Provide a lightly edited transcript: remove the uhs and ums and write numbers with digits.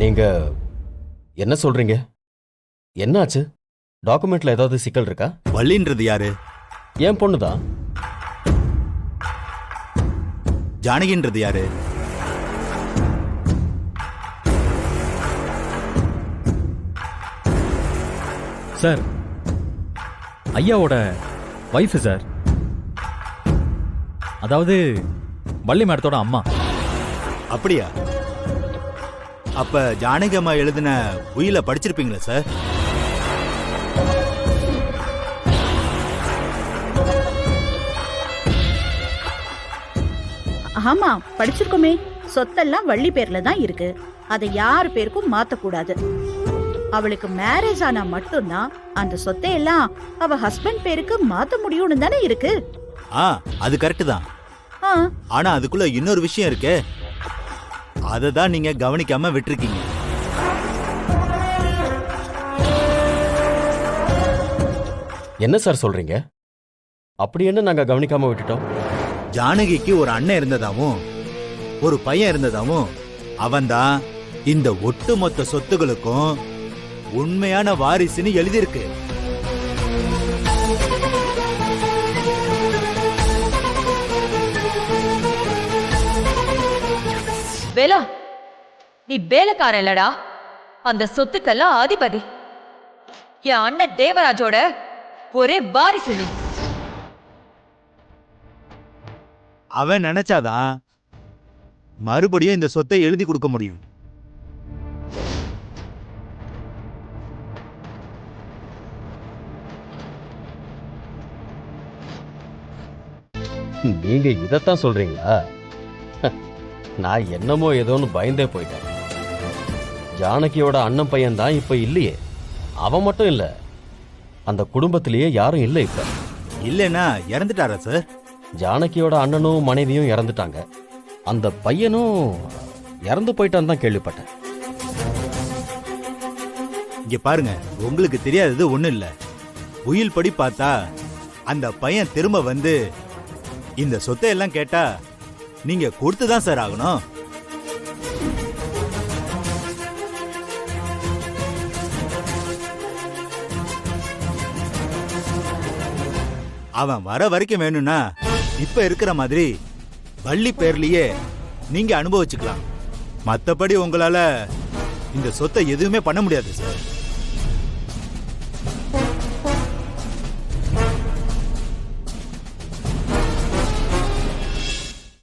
நீங்க என்ன சொல்றீங்க? என்னாச்சு? டாக்குமெண்ட்ல ஏதாவது சிக்கல் இருக்கா? வள்ளின்றது யாரு? என் பொண்ணுதான். ஜானகின்றது யாரு? சார், ஐயாவோட வைஃப் சார். அதாவது வள்ளி மேடத்தோட அம்மா. அப்படியா? அப்ப ஜானகி அம்மா எழுதின உயில படிச்சிருப்பீங்களா சார்? ஆமா, படிச்சிருக்கோமே. சொத்தெல்லாம் வள்ளி பேர்ல தான் இருக்கு. அதை யார் பேருக்கும் மாத்தக்கூடாது. அவளுக்கு மேரேஜ் ஆனா மட்டும்தான் அந்த சொத்தை எல்லாம் அவ ஹஸ்பண்ட் பேருக்கு மாத்த முடியும்னு தானே இருக்கு. அது கரெக்ட் தான். ஆ, ஆனா அதுக்குள்ள இன்னொரு விஷயம் இருக்கே, அதை தான் நீங்க கவனிக்காம விட்டுருக்கீங்க. என்ன சார் சொல்றீங்க? அப்படி என்ன நாங்க கவனிக்காம விட்டுட்டோம்? ஜானகிக்கு ஒரு அண்ணன் இருந்ததாவும் ஒரு பையன் இருந்ததாவும் அவன்தான் இந்த ஒட்டுமொத்த சொத்துகளுக்கும் உண்மையான வாரிசுன்னு எழுதியிருக்கு. வேலா, நீ வேலைக்காரன் இல்லடா, அந்த சொத்துக்கெல்லாம் அதிபதி. என் அண்ணன் தேவராஜோட ஒரே வாரிசு நீ. அவன் நினைச்சாதான் மறுபடியும் இந்த சொத்தை எழுதி கொடுக்க முடியும். நீங்க இதத்தான் சொல்றீங்களா? நான் என்னமோ ஏதோன்னு பயந்தே போயிட்டேன். ஜானகியோட அண்ணன் பையன் தான் இப்ப இல்லையே. அவன் மட்டும் இல்ல, அந்த குடும்பத்திலேயே யாரும் இல்லை இப்ப. இல்லைன்னா இறந்துட்டாரா சார்? ஜானகியோட அண்ணனும் மனைவியும் இறந்துட்டாங்க. அந்த பையனும் இறந்து போயிட்டான்னு தான் கேள்விப்பட்டேன். இங்க பாருங்க, உங்களுக்கு தெரியாதது ஒண்ணு இல்ல. உயில் படி பார்த்தா அந்த பையன் திரும்ப வந்து இந்த சொத்தை எல்லாம் கேட்டா நீங்க கொடுத்துதான் சார் ஆகணும். அவன் வர வரைக்கும் வேணும்னா இப்ப இருக்கிற மாதிரி வள்ளி பேர்லயே நீங்க அனுபவிச்சுக்கலாம். மத்தபடி உங்களால இந்த சொத்தை எதுவுமே பண்ண முடியாது சார்.